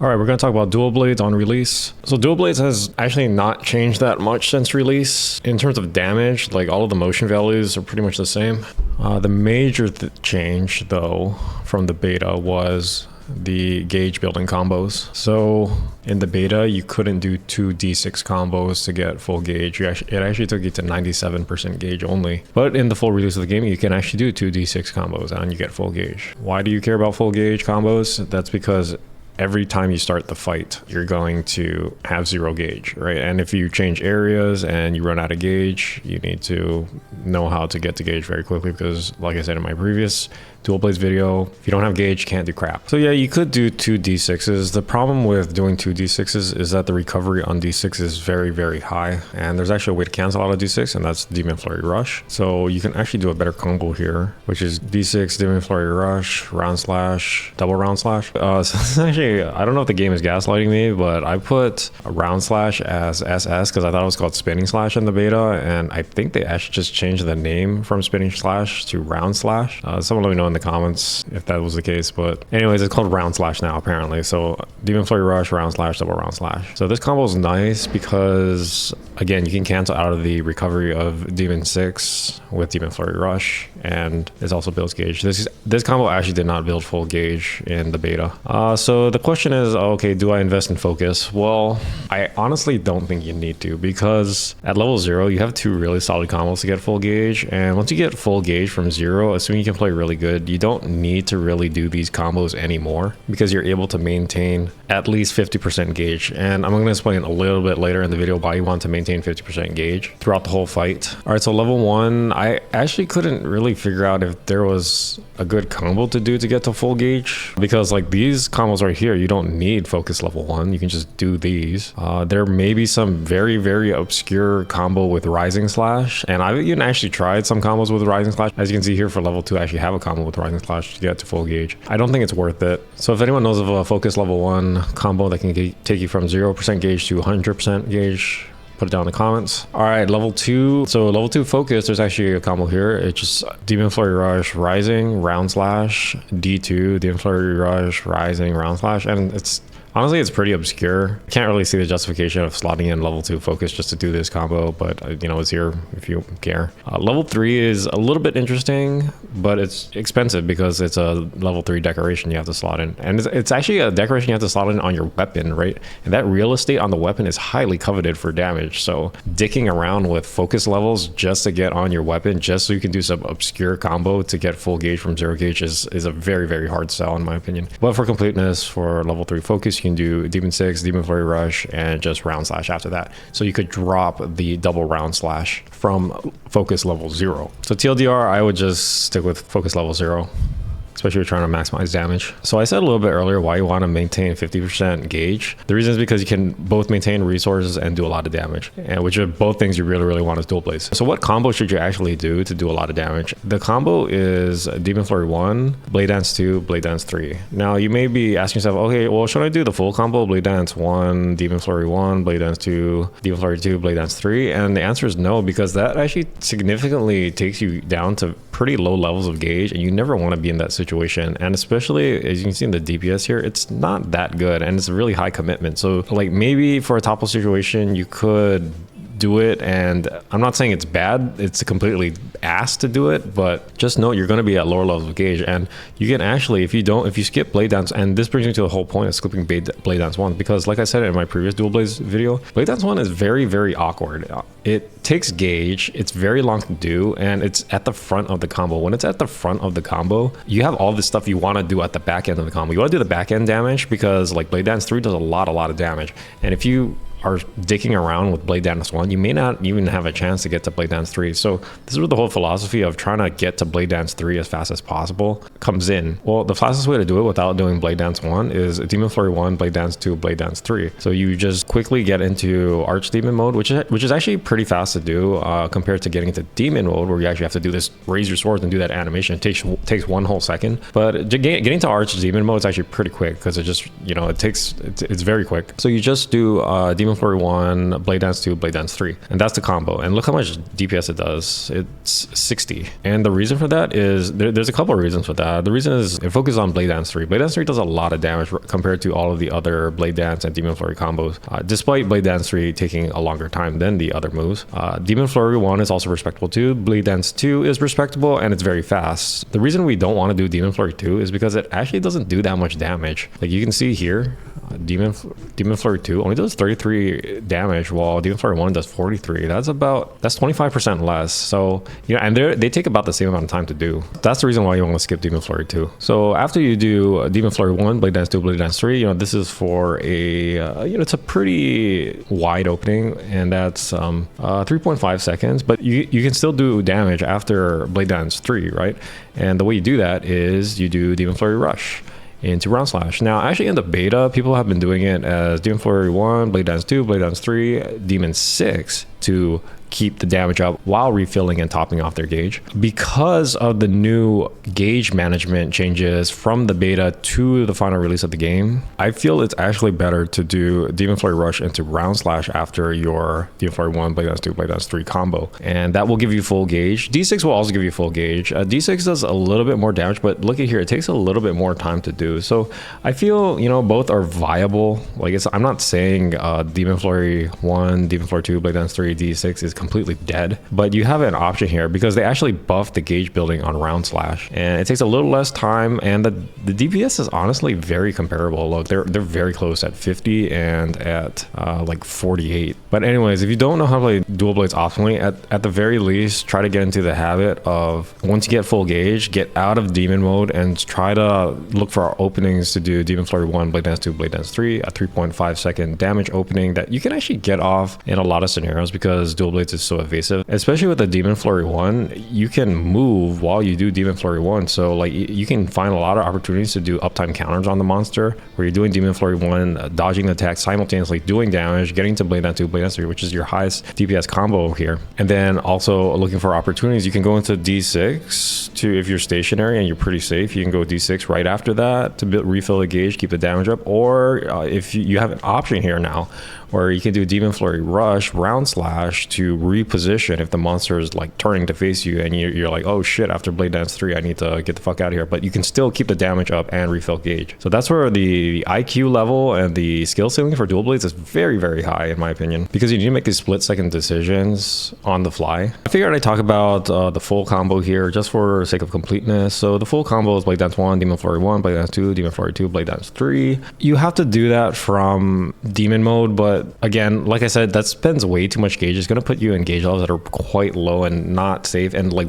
All right, we're going to talk about dual blades on release. So dual blades has actually not changed that much since release. In terms of damage, like all of the motion values are pretty much the same. The major change though from the beta was the gauge building combos. So in the beta, you couldn't do 2 D6 combos to get full gauge. It actually took you to 97% gauge only. But in the full release of the game, you can actually do 2 D6 combos and you get full gauge. Why do you care about full gauge combos? That's because every time you start the fight, you're going to have 0 gauge, right? And if you change areas and you run out of gauge, you need to know how to get to gauge very quickly because, like I said in my previous dual blades video, if you don't have gauge, you can't do crap. So yeah, you could do 2 D6s. The problem with doing 2 D6s is that the recovery on D6 is very, very high. And there's actually a way to cancel out a D6, and that's Demon Flurry Rush. So you can actually do a better combo here, which is D6, Demon Flurry Rush, Round Slash, Double Round Slash. So this actually, I don't know if the game is gaslighting me, but I put a Round Slash as SS because I thought it was called Spinning Slash in the beta. And I think they actually just changed the name from Spinning Slash to Round Slash. Someone let me know in the comments if that was the case, but anyways, it's called Round Slash now apparently. So Demon Flurry Rush, Round Slash, Double Round Slash. So this combo is nice because again, you can cancel out of the recovery of Demon 6 with Demon Flurry Rush, and it also builds gauge. This combo actually did not build full gauge in the beta. So the question is, okay, do I invest in focus? Well, I honestly don't think you need to, because at level 0 you have 2 really solid combos to get full gauge, and once you get full gauge from 0, assuming you can play really good, you don't need to really do these combos anymore because you're able to maintain at least 50% gauge. And I'm going to explain a little bit later in the video why you want to maintain 50% gauge throughout the whole fight. All right, so level 1, I actually couldn't really figure out if there was a good combo to do to get to full gauge, because like these combos right here, you don't need focus level 1. You can just do these. There may be some very, very obscure combo with Rising Slash, and I've even actually tried some combos with Rising Slash. As you can see here for level 2, I actually have a combo with Rising Slash to get to full gauge. I don't think it's worth it. So if anyone knows of a focus level 1 combo that can take you from 0% gauge to 100% gauge, put it down in the comments. All right, level 2. So level 2 focus, there's actually a combo here. It's just Demon Flurry Rush, Rising, Round Slash, D2, Demon Flurry Rush, Rising, Round Slash, and honestly, it's pretty obscure. I can't really see the justification of slotting in level 2 focus just to do this combo, but you know, it's here if you care. Level 3 is a little bit interesting, but it's expensive because it's a level 3 decoration you have to slot in. And it's actually a decoration you have to slot in on your weapon, right? And that real estate on the weapon is highly coveted for damage. So dicking around with focus levels just to get on your weapon, just so you can do some obscure combo to get full gauge from 0 gauge is a very, very hard sell in my opinion. But for completeness, for level 3 focus, you can do Demon 6, Demon Flurry Rush, and just Round Slash after that. So you could drop the double Round Slash from focus level 0. So TLDR, I would just stick with focus level 0. Especially if you're trying to maximize damage. So I said a little bit earlier why you want to maintain 50% gauge. The reason is because you can both maintain resources and do a lot of damage, and which are both things you really, really want as dual blades. So what combo should you actually do to do a lot of damage? The combo is Demon Flurry 1, Blade Dance 2, Blade Dance 3. Now you may be asking yourself, okay, well, should I do the full combo? Blade Dance 1, Demon Flurry 1, Blade Dance 2, Demon Flurry 2, Blade Dance 3? And the answer is no, because that actually significantly takes you down to pretty low levels of gauge, and you never want to be in that situation. And especially as you can see in the DPS here, it's not that good, and it's a really high commitment. So like maybe for a topple situation you could do it, and I'm not saying it's bad, it's completely ass to do it, but just know you're going to be at lower levels of gauge. And you can actually, if you skip Blade Dance, and this brings me to the whole point of skipping Blade Dance 1, because like I said in my previous dual blades video, Blade Dance 1 is very, very awkward. It takes gauge, it's very long to do, and it's at the front of the combo. When it's at the front of the combo, you have all the stuff you want to do at the back end of the combo. You want to do the back end damage, because like Blade Dance 3 does a lot of damage, and if you are dicking around with Blade Dance 1, you may not even have a chance to get to Blade Dance 3. So this is where the whole philosophy of trying to get to Blade Dance 3 as fast as possible comes in. Well, the fastest way to do it without doing Blade Dance 1 is Demon Flurry 1, Blade Dance 2, Blade Dance 3. So you just quickly get into Archdemon mode, which is actually pretty fast to do compared to getting into Demon mode, where you actually have to do this, raise your swords and do that animation. It takes 1 whole second. But getting to Archdemon mode is actually pretty quick, because it just, you know, it's very quick. So you just do Demon Demon Flurry 1, Blade Dance 2, Blade Dance 3. And that's the combo. And look how much DPS it does. It's 60. And the reason for that is, there's a couple of reasons for that. The reason is it focuses on Blade Dance 3. Blade Dance 3 does a lot of damage compared to all of the other Blade Dance and Demon Flurry combos, despite Blade Dance 3 taking a longer time than the other moves. Demon Flurry 1 is also respectable too. Blade Dance 2 is respectable, and it's very fast. The reason we don't want to do Demon Flurry 2 is because it actually doesn't do that much damage. Like you can see here, Demon Flurry 2 only does 33 damage, while Demon Flurry 1 does 43. That's 25% less. So, you know, and they take about the same amount of time to do. That's the reason why you want to skip Demon Flurry 2. So after you do Demon Flurry 1, Blade Dance 2, Blade Dance 3, you know, this is for a, you know, it's a pretty wide opening, and that's 3.5 seconds, but you can still do damage after Blade Dance 3, right? And the way you do that is you do Demon Flurry Rush into Round Slash. Now, actually in the beta, people have been doing it as Demon Flurry 1, Blade Dance 2, Blade Dance 3, Demon 6 to keep the damage up while refilling and topping off their gauge. Because of the new gauge management changes from the beta to the final release of the game, I feel it's actually better to do Demon Flurry Rush into Round Slash after your Demon Flurry 1, Blade Dance 2, Blade Dance 3 combo. And that will give you full gauge. D6 will also give you full gauge. D6 does a little bit more damage, but look at here, it takes a little bit more time to do. So I feel, you know, both are viable. Like I'm not saying Demon Flurry 1, Demon Flurry 2, Blade Dance 3, D6 is completely dead, but you have an option here because they actually buffed the gauge building on Round Slash, and it takes a little less time, and the DPS is honestly very comparable. Look, they're very close at 50 and at like 48. But anyways, if you don't know how to play dual blades optimally, at the very least, try to get into the habit of, once you get full gauge, get out of demon mode and try to look for our openings to do Demon Flurry 1, Blade Dance 2, Blade Dance 3, a 3.5 second damage opening that you can actually get off in a lot of scenarios because dual blades is so evasive. Especially with the Demon Flurry 1, you can move while you do Demon Flurry 1. So like you can find a lot of opportunities to do uptime counters on the monster where you're doing Demon Flurry 1, dodging the attack, simultaneously doing damage, getting to Blade Dance 2, Blade Dance 3, which is your highest DPS combo here. And then also looking for opportunities, you can go into D6 to, if you're stationary and you're pretty safe, you can go D6 right after that to refill the gauge, keep the damage up. Or if you have an option here now where you can do Demon Flurry Rush, Round Slash to reposition if the monster is like turning to face you and you're like, oh shit, after Blade Dance 3, I need to get the fuck out of here. But you can still keep the damage up and refill gauge. So that's where the IQ level and the skill ceiling for dual blades is very, very high in my opinion, because you need to make these split second decisions on the fly. I figured I'd talk about the full combo here just for sake of completeness. So the full combo is Blade Dance 1, Demon Flurry 1, Blade Dance 2, Demon Flurry 2, Blade Dance 3. You have to do that from demon mode, but again, like I said, that spends way too much gauge. It's going to put you in gauge levels that are quite low and not safe. And like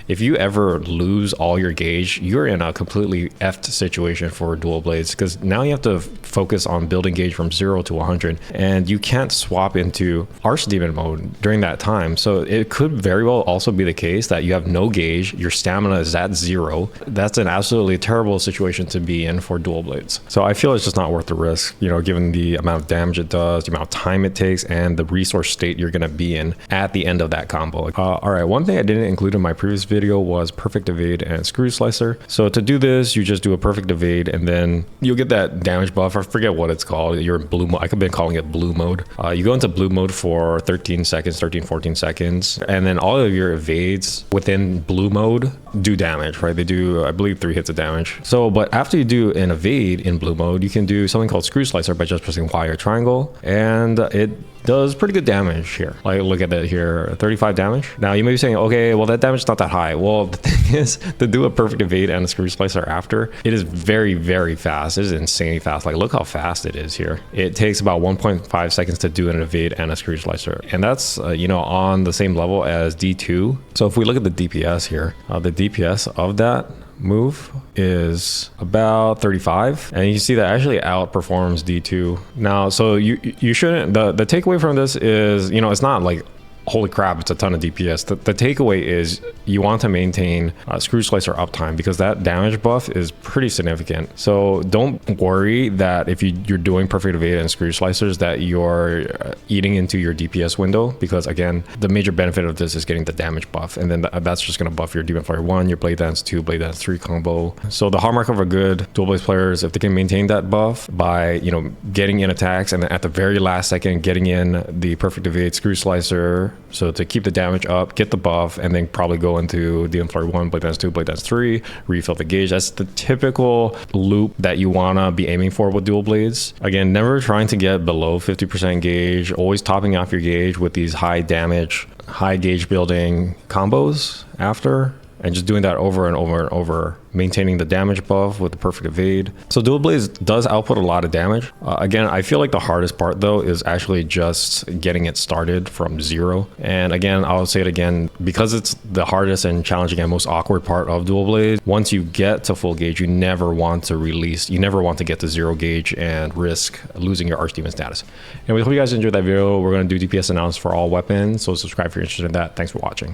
if you ever lose all your gauge, you're in a completely effed situation for dual blades, because now you have to focus on building gauge from 0 to 100, and you can't swap into Archdemon mode during that time. So it could very well also be the case that you have no gauge, your stamina is at 0. That's an absolutely terrible situation to be in for dual blades. So I feel it's just not worth the risk, you know, given the amount of damage it does, the amount of time it takes, and the resource state you're going to be in at the end of that combo. All right, one thing I didn't include in my previous video was perfect evade and screw slicer. So to do this, you just do a perfect evade and then you'll get that damage buff. I forget what it's called. You're in blue mode. I could be calling it blue mode. You go into blue mode for 13 seconds, 14 seconds, and then all of your evades within blue mode do damage, right? They do, I believe, 3 hits of damage. So, but after you do an evade in blue mode, you can do something called screw slicer by just pressing Y or triangle, and it does pretty good damage here. Like, look at that here, 35 damage. Now you may be saying, okay, well, that damage is not that high. Well, the thing is, to do a perfect evade and a screw slicer after, it is very, very fast. It is insanely fast. Like, look how fast it is here. It takes about 1.5 seconds to do an evade and a screw slicer, and that's you know, on the same level as D2. So if we look at the DPS here, the DPS of that move is about 35, and you see that actually outperforms D2. Now, so you shouldn't, the takeaway from this is, you know, it's not like holy crap, it's a ton of DPS. The takeaway is you want to maintain Screw Slicer uptime because that damage buff is pretty significant. So don't worry that if you're doing Perfect Evade and Screw Slicers that you're eating into your DPS window, because again, the major benefit of this is getting the damage buff, and then that's just going to buff your Demon Flare 1, your Blade Dance 2, Blade Dance 3 combo. So the hallmark of a good Dual Blades player is if they can maintain that buff by, you know, getting in attacks and then at the very last second getting in the Perfect Evade Screw Slicer, so to keep the damage up, get the buff, and then probably go into Demon Flare 1, Blade Dance 2, Blade Dance 3, refill the gauge. That's the typical loop that you want to be aiming for with Dual Blades. Again, never trying to get below 50% gauge, always topping off your gauge with these high damage, high gauge building combos after, and just doing that over and over and over, maintaining the damage buff with the Perfect Evade. So Dual Blades does output a lot of damage. Again, I feel like the hardest part though is actually just getting it started from zero. And again, I'll say it again, because it's the hardest and challenging and most awkward part of Dual Blades, once you get to full gauge, you never want to release, you never want to get to zero gauge and risk losing your Archdemon status. And we hope you guys enjoyed that video. We're going to do DPS analysis for all weapons, so subscribe if you're interested in that. Thanks for watching.